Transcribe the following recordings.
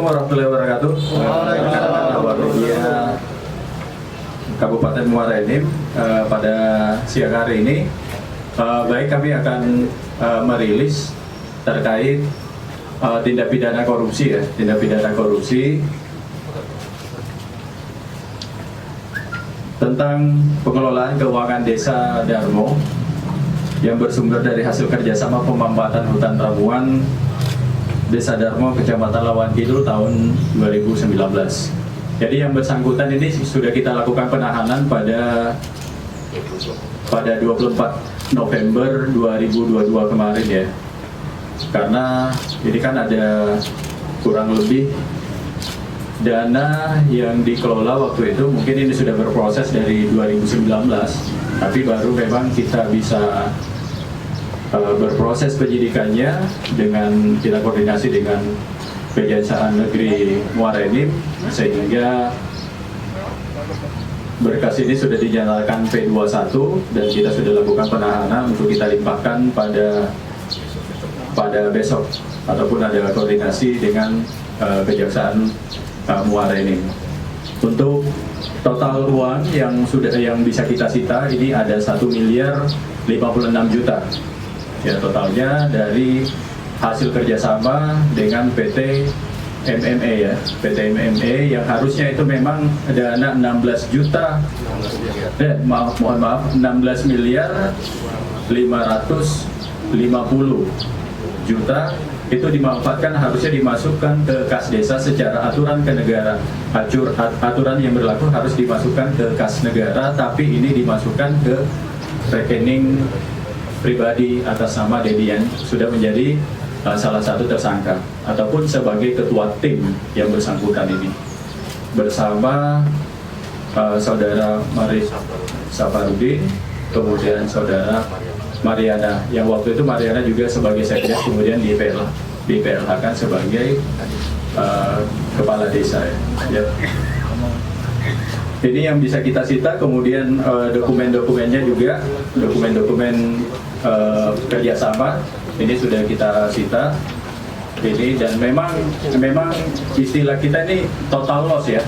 Assalamualaikum warahmatullahi wabarakatuh. Waalaikumsalam. Kabupaten Muara Enim pada siang hari ini, baik kami akan merilis terkait tindak pidana korupsi ya, tindak pidana korupsi tentang pengelolaan keuangan Desa Darmo yang bersumber dari hasil kerjasama pemampatan hutan ramuan Desa Darmo, Kecamatan Lawan Kidul tahun 2019. Jadi yang bersangkutan ini sudah kita lakukan penahanan pada 24 November 2022 kemarin ya. Karena ini kan ada kurang lebih dana yang dikelola waktu itu, mungkin ini sudah berproses dari 2019, tapi baru memang kita bisa berproses penyidikannya dengan kita koordinasi dengan Kejaksaan Negeri Muara Enim, sehingga berkas ini sudah dinyatakan P21 dan kita sudah lakukan penahanan untuk kita limpahkan pada besok, ataupun ada koordinasi dengan Kejaksaan Muara Enim. Untuk total uang yang bisa kita sita ini ada 1.056 juta. Ya, totalnya dari hasil kerjasama dengan PT MMA ya, PT MMA yang harusnya itu memang dana 16 juta, mohon maaf 16 miliar 550 juta itu dimanfaatkan, harusnya dimasukkan ke kas desa secara aturan ke negara. Aturan yang berlaku harus dimasukkan ke kas negara, tapi ini dimasukkan ke rekening pribadi atas nama Dedi yang sudah menjadi salah satu tersangka ataupun sebagai ketua tim yang bersangkutan ini bersama saudara Maris Safarudin, kemudian saudara Mariana, yang waktu itu Mariana juga sebagai sekdes, kemudian di PLH-kan sebagai kepala desa ya. Ini yang bisa kita sita, kemudian dokumen-dokumennya juga, dokumen-dokumen kerjasama ini sudah kita sita ini, dan memang istilah kita ini total loss ya,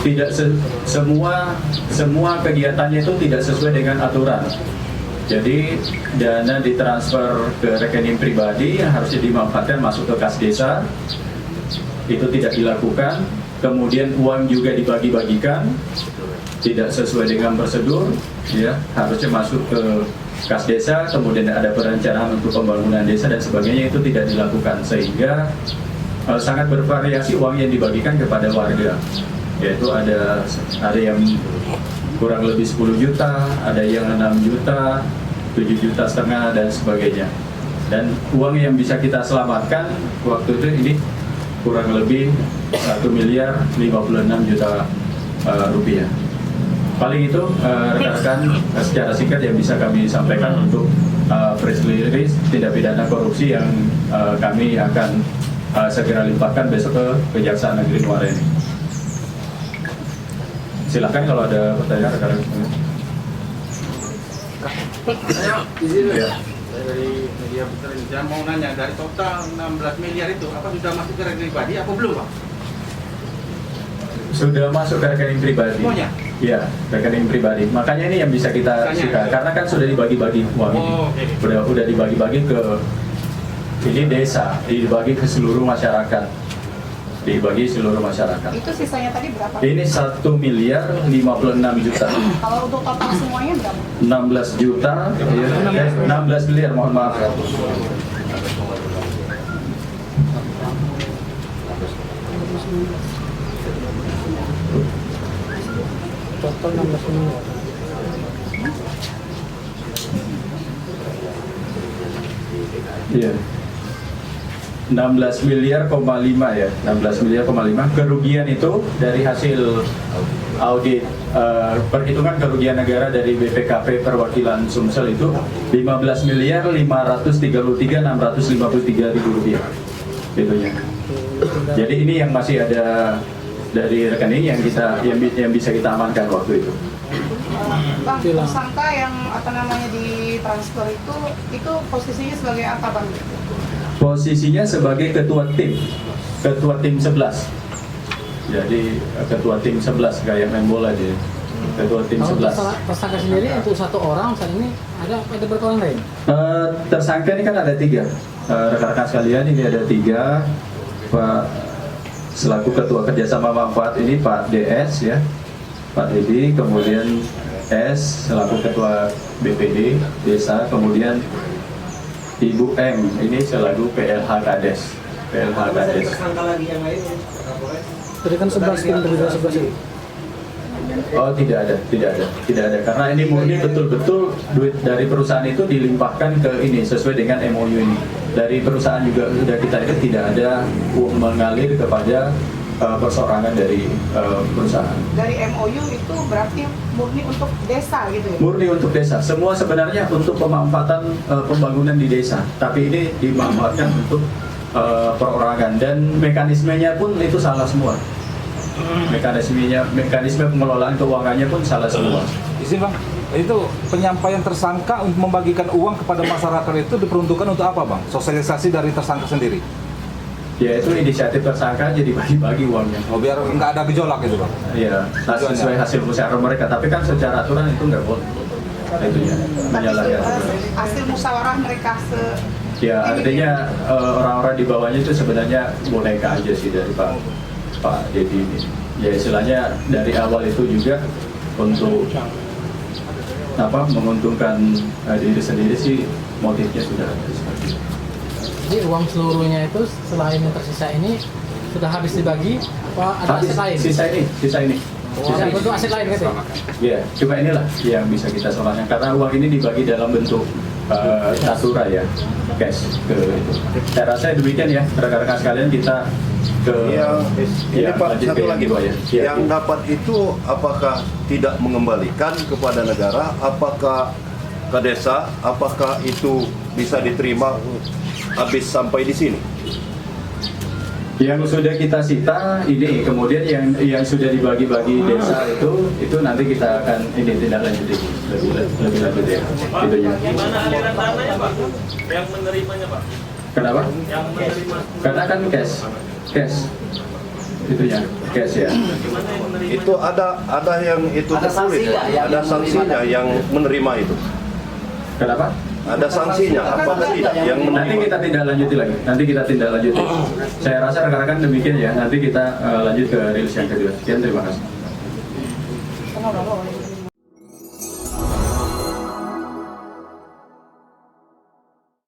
tidak semua kegiatannya itu tidak sesuai dengan aturan. Jadi dana ditransfer ke rekening pribadi yang harusnya dimanfaatkan masuk ke kas desa itu tidak dilakukan. Kemudian uang juga dibagi-bagikan tidak sesuai dengan prosedur ya, harusnya masuk ke kas desa, kemudian ada perencanaan untuk pembangunan desa dan sebagainya, itu tidak dilakukan, sehingga sangat bervariasi uang yang dibagikan kepada warga, yaitu ada yang kurang lebih 10 juta, ada yang 6 juta, 7 juta setengah dan sebagainya. Dan uang yang bisa kita selamatkan waktu itu ini kurang lebih 1 miliar 56 juta rupiah. Paling itu rekan-rekan secara singkat yang bisa kami sampaikan untuk press release tindak pidana korupsi yang kami akan segera limpahkan besok ke Kejaksaan Negeri Muara Enim. Silakan kalau ada pertanyaan rekan-rekan. Ya. Dari media Putra Indonesia mau nanya, dari total 16 miliar itu apa sudah masuk ke rekening pribadi apa belum, Pak? Sudah masuk ke rekening pribadi. Semuanya? Iya, rekening pribadi. Makanya ini yang bisa kita sita, karena kan sudah dibagi-bagi uang ini. Okay. Udah dibagi-bagi ke ini desa, dibagi ke seluruh masyarakat. Dibagi seluruh masyarakat. Itu sisanya tadi berapa? Ini 1 miliar 56 juta. Kalau untuk total semuanya berapa? 16 juta, 16 miliar, mohon maaf. Total 16 miliar. Iya. 16 miliar, 5 ya, 16 miliar, 5. Kerugian itu dari hasil audit perhitungan kerugian negara dari BPKP perwakilan Sumsel itu 15 miliar 533.653 ribu rupiah itunya. Jadi ini yang masih ada dari rekening yang bisa kita amankan waktu itu. Bang, tersangka yang ditransfer itu posisinya sebagai apa, Bang? Posisinya sebagai ketua tim. ketua tim 11. Jadi ketua tim 11 kayak main bola dia. Ketua tim Kalau 11. tersangka sendiri untuk satu orang saat ini ada berapa orang lain? Tersangka ini kan ada 3. Rekan-rekan sekalian, ini ada 3. Pak selaku ketua kerjasama manfaat ini Pak DS ya, Pak Dedi, kemudian S selaku ketua BPD desa, kemudian Ibu M ini selaku PLH Kades. PLH Kades. Tadi kan 11 tim dari 11 itu. Oh tidak ada karena ini murni betul-betul duit dari perusahaan itu dilimpahkan ke ini sesuai dengan MOU ini. Dari perusahaan juga sudah kita lihat tidak ada uang mengalir kepada perseorangan dari perusahaan. Dari MOU itu berarti murni untuk desa gitu ya? Murni untuk desa. Semua sebenarnya untuk pemanfaatan pembangunan di desa, tapi ini dimanfaatkan untuk perorangan dan mekanismenya pun itu salah semua. Mekanisme pengelolaan keuangannya pun salah semua. Izin Bang, itu penyampaian tersangka untuk membagikan uang kepada masyarakat itu diperuntukkan untuk apa Bang? Sosialisasi dari tersangka sendiri? Ya itu inisiatif tersangka jadi bagi-bagi uangnya. Oh, biar nggak ada gejolak gitu Bang? Iya, sesuai hasil musyawarah mereka. Tapi kan secara aturan itu nggak boleh. Itu ya, Tapi menyalahkan. hasil musyawarah mereka Ya artinya orang-orang di bawahnya itu sebenarnya boneka aja sih dari Pak Dedi ini. Ya istilahnya dari awal itu juga untuk menguntungkan diri sendiri sih motifnya sudah ada. Jadi uang seluruhnya itu selain yang tersisa ini sudah habis dibagi, apa ada aset lain? Sisa ini. Dalam bentuk aset lain kan? Ya, cuma inilah yang bisa kita soalnya karena uang ini dibagi dalam bentuk natura ya, cash ke itu. Saya rasa demikian ya, rekan-rekan sekalian kita ke ini Pak, lanjut satu ke lagi yang Pak. kedua ya. Yang dapat itu apakah tidak mengembalikan kepada negara, apakah ke desa, apakah itu bisa diterima habis sampai di sini? Yang sudah kita sita ini, kemudian yang sudah dibagi-bagi desa itu nanti kita akan ini tindak lanjuti lebih lanjut ya. Itunya. Gimana aliran dananya Pak? Yang menerimanya Pak? Kenapa? Yang menerima. Karena kan cash. Itunya cash ya. Gimana yang menerima? Itu ada yang itu tertulis, ada sanksinya yang menerima itu. Kenapa? Ada sanksinya apa tidak yang Nanti menerima? kita tindak lanjuti. Saya rasa rekan-rekan demikian ya. Nanti kita lanjut ke rilis yang kedua. Sekian, terima kasih.